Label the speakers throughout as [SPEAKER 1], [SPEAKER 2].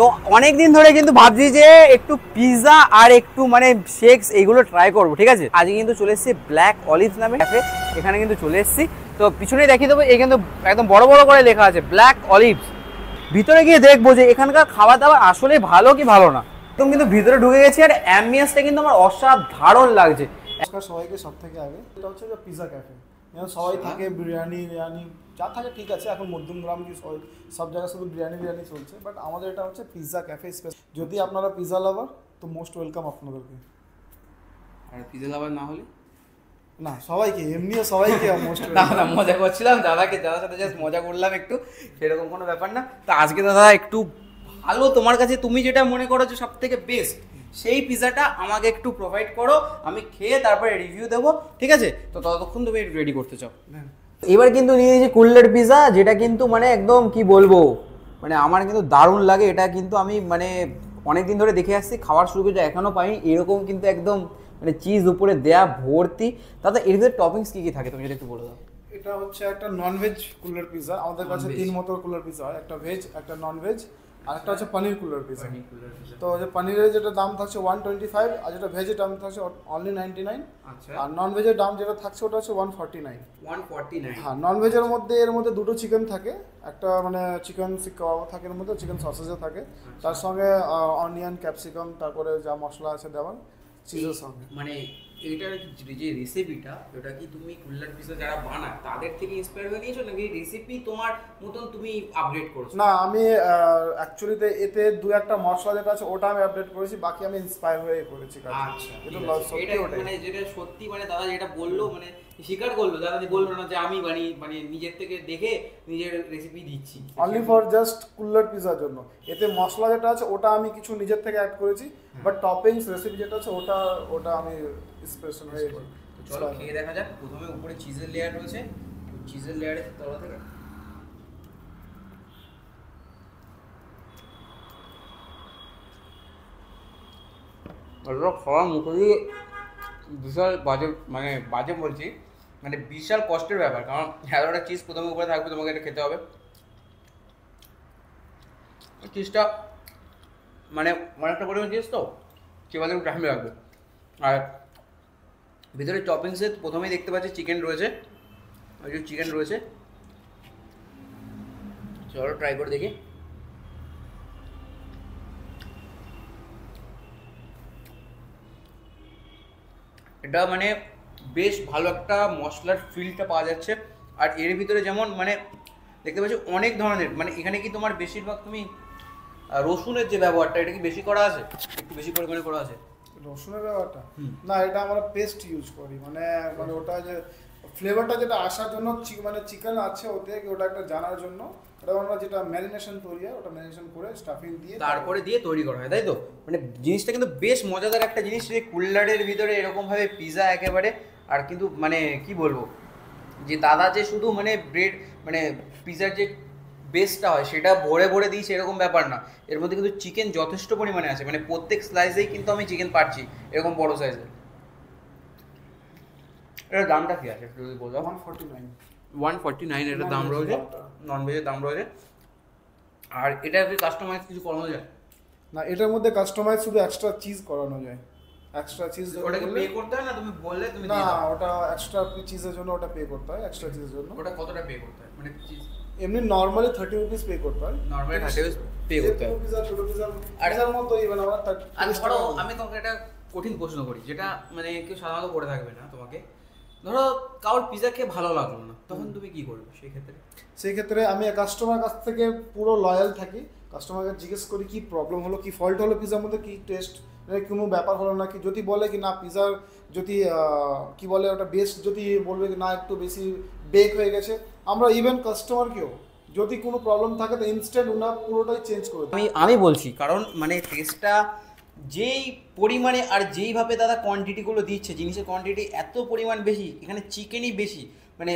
[SPEAKER 1] তো অনেক দিন ধরে কিন্তু ভাবছি যে একটু পিৎজা আর একটু মানে শেকস এইগুলো ট্রাই করবো, ঠিক আছে। আজকে কিন্তু চলে এসেছি ব্ল্যাক অলিভস নামে ক্যাফে, এখানে কিন্তু চলে এসেছি। তো পিছনে দেখিয়ে দেবো, এই কিন্তু একদম বড় বড় করে লেখা আছে ব্ল্যাক অলিভস। ভিতরে গিয়ে দেখবো যে এখানকার খাওয়া দাওয়া আসলে ভালো কি ভালো না। একদম কিন্তু ভিতরে ঢুকে গেছি আর অ্যাম্বিয়েন্সটা কিন্তু আমার অসাধারণ লাগছে।
[SPEAKER 2] সবাইকে সব থেকে আগে এটা হচ্ছে যে পিৎজা ক্যাফে, সবাই থাকে বিরিয়ানি যা থাকে ঠিক আছে, এখন মধ্যমগ্রাম কি সব জায়গায় শুধু বিরিয়ানি চলছে, বাট আমাদের এটা হচ্ছে পিৎজা ক্যাফে স্পেস। যদি আপনারা পিৎজা লাভার তো মোস্ট ওয়েলকাম আপনাদেরকে।
[SPEAKER 1] আর পিৎজা লাভার না হলে
[SPEAKER 2] না, সবাইকে এমনিও সবাইকে মোস্ট
[SPEAKER 1] না মজা করছিলাম, দাদার সাথে জাস্ট মজা করলাম একটু, সেরকম কোনো ব্যাপার না। তো আজকে দাদা একটু ভালো তোমার কাছে তুমি যেটা মনে করো যে সব থেকে বেস্ট সেই পিৎজাটা আমাকে একটু প্রোভাইড করো, আমি খেয়ে তারপরে রিভিউ দেবো, ঠিক আছে। তো ততক্ষণ তুমি রেডি করতে চাও। এবার কিন্তু নিয়ে নিয়েছি কুল্লের পিৎজা, যেটা কিন্তু মানে একদম কি বলবো, মানে আমার কিন্তু দারুণ লাগে। এটা কিন্তু আমি মানে অনেকদিন ধরে দেখে আসছি, খাওয়ার শুরু করে এখনও পাইনি এরকম কিন্তু একদম মানে চিজ উপরে দেয়া ভর্তি। দাদা এর ভিতরে টপিংস কি কি থাকে তুমি যদি একটু বলে দাও।
[SPEAKER 2] এটা হচ্ছে একটা ননভেজ কুলার পিৎজা। আমাদের কাছে তিন মতো কুলার পিৎজা হয়, একটা ভেজ, একটা ননভেজ, আর একটা হচ্ছে পনির কুলার পিৎজা। তো যে পনিরের যেটা দাম থাকছে 125, আর যেটা ভেজের দাম থাকছে অনলি 99। আর নন ভেজের দাম যেটা থাকছে ওটা হচ্ছে 149। হ্যাঁ, নন ভেজের মধ্যে এর মধ্যে দুটো চিকেন থাকে, একটা মানে চিকেন কাবাব থাকে, এর মধ্যে চিকেন সসেজও থাকে, তার সঙ্গে অনিয়ন, ক্যাপসিকাম, তারপরে যা মশলা আছে দেওয়ার চিজের সঙ্গে।
[SPEAKER 1] মানে এইটার যে রেসিপিটা, ওটা কি তুমি কুল্লার পিৎজা যারা বানায় তাদের থেকে ইন্সপায়ার হয়ে নিয়েছো, নাকি রেসিপি তোমার মতন তুমি আপগ্রেড করেছো?
[SPEAKER 2] না, আমি অ্যাকচুয়ালিতে এতে দু একটা মশলা যেটা আছে ওটা আমি আপডেট করেছি, বাকি আমি ইন্সপায়ার হয়ে করেছি।
[SPEAKER 1] আচ্ছা, এটা মানে যেটা সত্যি মানে দাদা যেটা বললো, মানে স্বীকার করলো দাদা, বললো না যে আমি মানে নিজের থেকে দেখে নিজের রেসিপি দিচ্ছি
[SPEAKER 2] অনলি ফর জাস্ট কুল্লার পিৎজার জন্য। এতে মশলা যেটা আছে ওটা আমি কিছু নিজের থেকে অ্যাড করেছি, বাট টপিংস রেসিপি যেটা আছে ওটা আমি স্পেশাল হয়ে করি।
[SPEAKER 1] চলো খেয়ে দেখা যাক। প্রথমে উপরে চিজের লেয়ার রয়েছে, চিজের লেয়ারের তলা থেকে খাওয়ার মুখে দিয়ে বিশাল বাজে, মানে বাজে বলছি, মানে বিশাল কষ্টের ব্যাপার, কারণ এতটা চিজ প্রথমে উপরে থাকবে, তোমাকে এটা খেতে হবে। চিজটা মানে অনেকটা পরিমাণ চিজ তো চেবাতে একটু টাইম লাগবে। আর ভিতরে টপিংসে প্রথমেই দেখতে পাচ্ছি চিকেন রয়েছে, ওই যে চিকেন রয়েছে, চলো ট্রাই করে দেখি। এটা মানে বেশ ভালো একটা মশলার ফিলটা পাওয়া যাচ্ছে। আর এর ভিতরে যেমন মানে দেখতে পাচ্ছি অনেক ধরনের, মানে এখানে কি তোমার বেশিরভাগ তুমি রসুনের যে ব্যবহারটা, এটা কি বেশি করা আছে, একটু বেশি পরিমাণে করা আছে
[SPEAKER 2] রসুনের ব্যাপারটা? না, এটা আমরা পেস্ট ইউজ করি, মানে ওটা যে ফ্লেভারটা যেটা আসার জন্য, মানে চিকেন আছে ওতে, ওটা একটা জানার জন্য ওটা আমরা যেটা ম্যারিনেশন তৈরি হয়, ওটা ম্যারিনেশন করে স্টাফিং দিয়ে
[SPEAKER 1] তারপরে দিয়ে তৈরি করা হয়, তাই তো? মানে জিনিসটা কিন্তু বেশ মজাদার একটা জিনিস, যে কুল্লারের ভিতরে এরকমভাবে পিৎজা একেবারে। আর কিন্তু মানে কি বলবো, যে দাদা যে শুধু মানে ব্রেড মানে পিৎজার যে বেসটা হয় সেটা ভরে ভরে দিয়েছে এরকম ব্যাপার না, এর মধ্যে কিন্তু চিকেন যথেষ্ট পরিমাণে আছে, মানে প্রত্যেক স্লাইসেই কিন্তু আমি চিকেন পাচ্ছি এরকম বড় সাইজের। এটার দামটা কি আছে যদি বলো? 149 এটার দাম রয়েছে, ননভেজের দাম রয়েছে। আর এটা কি কাস্টমাইজ কিছু করানো যায়?
[SPEAKER 2] না, এটার মধ্যে কাস্টমাইজ শুধু এক্সট্রা চিজ করানো যায়। এক্সট্রা চিজ
[SPEAKER 1] ওটা কি পে করতে হয় না? তুমি বললে তুমি
[SPEAKER 2] না, ওটা এক্সট্রা চিজের জন্য ওটা পে করতে হয়, এক্সট্রা চিজের জন্য।
[SPEAKER 1] ওটা কতটা পে করতে হয়? মানে চিজ
[SPEAKER 2] এমনি নরমালি 30 রুপিস পে করতে হয়,
[SPEAKER 1] নরমালি 30 রুপিস পে করতে হয়।
[SPEAKER 2] পিৎজা ছোট পিৎজার মতো ইভেন আমরা
[SPEAKER 1] আর ধরো আমি তোমাকে একটা কঠিন প্রশ্ন করি, যেটা মানে কেউ সাধারণত করে থাকবে না তোমাকে। ধরো কারোর পিৎজা খেয়ে ভালো লাগলো না, তখন তুমি কি করবে সেই ক্ষেত্রে? আমি কাস্টমার কাছ থেকে পুরো লয়াল থাকি, কাস্টমারকে জিজ্ঞেস করি কি প্রবলেম হলো, কি ফল্ট হলো পিৎজার মধ্যে, কি টেস্ট কোনো ব্যাপার হলো নাকি। যদি বলে কি না পিৎজার যদি কি বলে ওটা বেস্ট, যদি বলবে কি না একটু বেশি বেক হয়ে গেছে, আমরা ইভেন কাস্টমারকেও যদি কোনো প্রবলেম থাকে তো ইনস্ট্যান্ট ওনার পুরোটাই চেঞ্জ করে দিই। আমি বলছি কারণ মানে টেস্টটা যেই পরিমাণে আর যেইভাবে দাদা কোয়ান্টিটিগুলো দিচ্ছে, জিনিসের কোয়ান্টিটি এত পরিমাণ বেশি, এখানে চিকেনই বেশি, মানে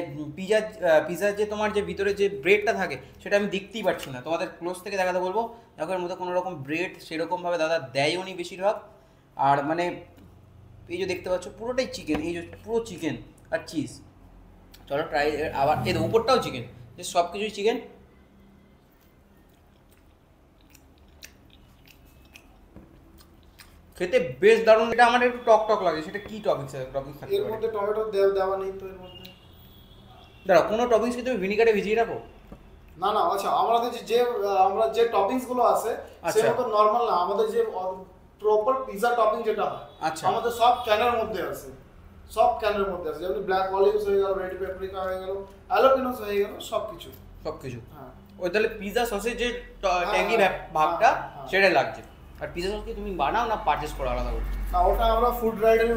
[SPEAKER 1] পিৎজার যে তোমার যে ভিতরে যে ব্রেডটা থাকে সেটা আমি দেখতেই পাচ্ছি না। তোমাদের ক্লোজ থেকে দেখাতে বলবো, দেখো এর মধ্যে কোনো রকম ব্রেড সেরকমভাবে দাদা দেয়ও নি বেশিরভাগ। আর মানে এই যে দেখতে পাচ্ছ পুরোটাই চিকেন, এই যে পুরো চিকেন আর চিজ। চলো ট্রাই, আবার এর উপরটাও চিকেন, যে সব কিছুই চিকেন। খেতে বেশ দারুণ। এটা আমার একটু টক টক লাগে, সেটা কি টপিংস আছে? টপিংস থাকতে
[SPEAKER 2] এর
[SPEAKER 1] পারে?
[SPEAKER 2] মধ্যে টমেটো দেওয়া নেই তো এর মধ্যে।
[SPEAKER 1] দাঁড়া, কোনো টপিংস কি তুমি ভিনিগারে ভিজিয়ে রাখো?
[SPEAKER 2] না না, আচ্ছা আমাদের আমরা যে টপিংস গুলো আছে
[SPEAKER 1] আচ্ছা।
[SPEAKER 2] সেটা তো নরমাল না, আমাদের যে প্রপার পিজা টপিং যেটা হয়
[SPEAKER 1] আচ্ছা।
[SPEAKER 2] আমাদের সব ক্যানের মধ্যে আছে, সব ক্যানের মধ্যে আছে, যেমন ব্ল্যাক অলিভস হয়ে গেল, রেড পেপরিকা হয়ে গেল, অ্যালোপিনোস হয়ে গেল, সবকিছু।
[SPEAKER 1] হ্যাঁ, ওই তাহলে পিজা সসের যে ট্যাঙ্গি ভাবটা সেটা লাগছে। আর পিজা সস কি তুমি বানাও না পারচেজ করো আলাদা করে?
[SPEAKER 2] না, ওটা আমরা ফুড রাইডের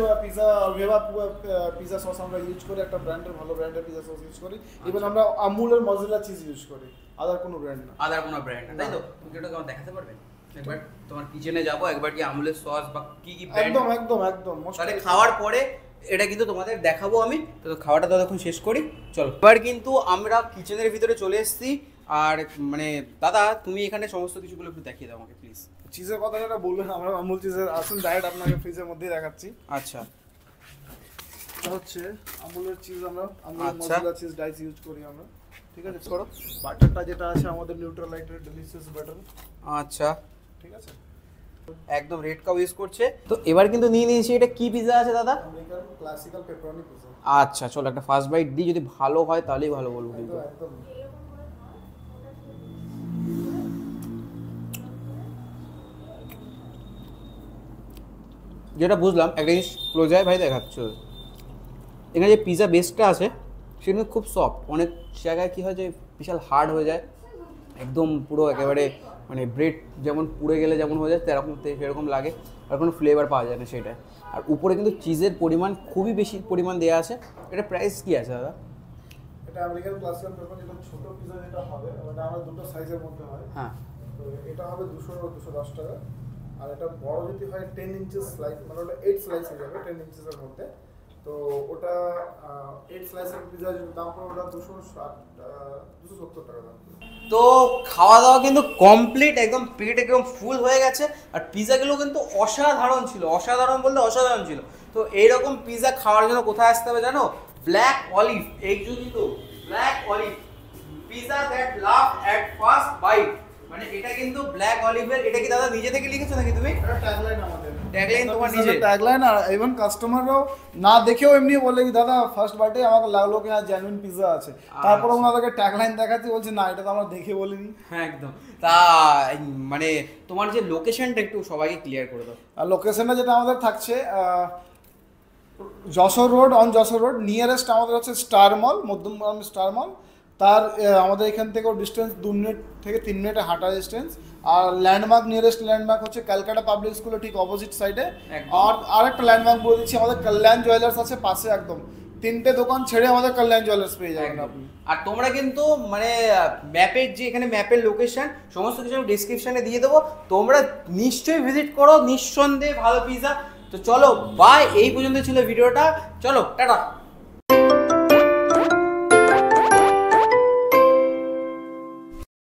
[SPEAKER 2] পিজা সস আমরা ইউজ করি, একটা ব্র্যান্ডের ভালো ব্র্যান্ডের পিজা সস ইউজ করি। ইভেন আমরা আমুলের মজেলা চিজ ইউজ করি, আদার কোনো ব্র্যান্ড না।
[SPEAKER 1] আদার কোনো ব্র্যান্ড না, তাই তো? তুমি কি ওটা কেমন দেখাতে পারবে? একবার তোমার কিচেনে যাবো, একবার কি আমুলের সস বা কি কি ব্র্যান্ড,
[SPEAKER 2] একদম একদম একদম
[SPEAKER 1] তাহলে খাওয়ার পরে এটা কিন্তু তোমাদের দেখাবো আমি। তো খাওয়াটা ততক্ষণ শেষ করি, চলো। এবার কিন্তু আমরা কিচেনের ভিতরে চলে এসেছি। আর মানে দাদা, তুমি এখানে সমস্ত কিছুগুলো একটু দেখিয়ে দাও আমাকে প্লিজ।
[SPEAKER 2] চিজের কথা যেটা বললেন, আমরা আমুল চিজের আসুন ডাইরেক্ট আপনাকে ফ্রিজের মধ্যেই দেখাচ্ছি।
[SPEAKER 1] আচ্ছা,
[SPEAKER 2] এটা হচ্ছে আমুলের চিজ, আমরা আমুলের মজেলা চিজ ডাইস ইউজ করি আমরা, ঠিক আছে? করো বাটারটা যেটা আছে আমাদের নিউট্রালাইটের ডেলিশিয়াস বাটার।
[SPEAKER 1] আচ্ছা,
[SPEAKER 2] ঠিক আছে,
[SPEAKER 1] একদম রেড কাউ ইউজ করছে। তো এবার কিন্তু নিয়ে নিয়েছি, এটা কি পিজা আছে দাদা?
[SPEAKER 2] American classical pepperoni pizza.
[SPEAKER 1] আচ্ছা, চলো একটা ফার্স্ট বাইট দিই, যদি ভালো হয় তাহলেই ভালো বলবো কিন্তু।
[SPEAKER 2] একদম
[SPEAKER 1] যেটা বুঝলাম, একটা জিনিস ক্লোজায় ভাই দেখাচ্ছ, এখানে যে পিজা বেসটা আছে সেটা কিন্তু খুব সফট। অনেক জায়গায় কী হয় যে বিশাল হার্ড হয়ে যায়, একদম পুরো একেবারে মানে ব্রেড যেমন পুড়ে গেলে যেমন হয়ে যায় সেরকম লাগে, আর কোনো ফ্লেভার পাওয়া যায় না সেটা। আর উপরে কিন্তু চিজের পরিমাণ খুবই বেশি পরিমাণ দেওয়া আছে। এটা প্রাইস কি আছে দাদা?
[SPEAKER 2] এটা আমেরিকান ক্লাসিক্যাল পেপার, যেটা ছোট পিজা যেটা হবে, ওটা আমরা দুটো সাইজের মধ্যে হয়।
[SPEAKER 1] হ্যাঁ,
[SPEAKER 2] তো এটা হবে 210 টাকা। আর এটা বড় যদি হয় 10 ইঞ্চেস স্লাইস, মানে ওটা 8 স্লাইস হয়ে যাবে 10 ইঞ্চেসের মধ্যে। তো ওটা 8 স্লাইসের পিজার দাম পড়ে ওটা 270 টাকা দাম।
[SPEAKER 1] তো খাওয়া দাওয়া কিন্তু কমপ্লিট, একদম পেট একদম ফুল হয়ে গেছে। আর পিজাগুলো কিন্তু অসাধারণ ছিল, অসাধারণ বলতে অসাধারণ ছিল। তো এইরকম পিজা খাওয়ার জন্য কোথায় আসতে হবে জানো? Black olive. এই কিন্তু black olive pizza that love at first bite, মানে এটা কিন্তু ব্ল্যাক অলিভের। এটা কি দাদা নিজে থেকে লিখেছো নাকি তুমি?
[SPEAKER 2] এটা ট্যাগলাইন আমাদের,
[SPEAKER 1] ট্যাগলাইন তোমার নিজে?
[SPEAKER 2] ট্যাগলাইন। আর ইভেন কাস্টমাররাও না দেখেও এমনি বলে কি দাদা ফার্স্ট বাইটে আমাকে লাগলো কি হ্যাঁ জেনুইন পিজা আছে। তারপরে ওনাদেরকে ট্যাগলাইন দেখাচ্ছি, বলছে না এটা তো আমরা দেখে বলিনি।
[SPEAKER 1] হ্যাঁ একদম। তা মানে তোমার যে লোকেশনটা একটু সবাইকে ক্লিয়ার করে দাও।
[SPEAKER 2] আর লোকেশনটা যেটা আমাদের থাকছে Jessore road, on Jessore road. Nearest আমাদের হচ্ছে স্টার মল, মধ্যমগ্রাম স্টার মল। তার আমাদের এখান থেকেও ডিস্টেন্স 2 মিনিট থেকে 3 মিনিটের হাঁটা ডিস্টেন্স। আর ল্যান্ডমার্ক, নিয়ারেস্ট ল্যান্ডমার্ক হচ্ছে ক্যালকাটা পাবলিক স্কুলের ঠিক অপোজিট সাইডে। আর একটা ল্যান্ডমার্ক বলে দিচ্ছি, আমাদের কল্যাণ জুয়েলার্স আছে পাশে, একদম 3টে দোকান ছেড়ে আমাদের কল্যাণ জুয়েলার্স পেয়ে যাবেন আপনি।
[SPEAKER 1] আর তোমরা কিন্তু মানে ম্যাপের যে এখানে ম্যাপের লোকেশন সমস্ত কিছু আমি ডেসক্রিপশনে দিয়ে দেবো, তোমরা নিশ্চয়ই ভিজিট করো, নিঃসন্দেহে ভালো পিজা। তো চলো বাই, এই পর্যন্ত ছিল ভিডিওটা, চলো টাটা।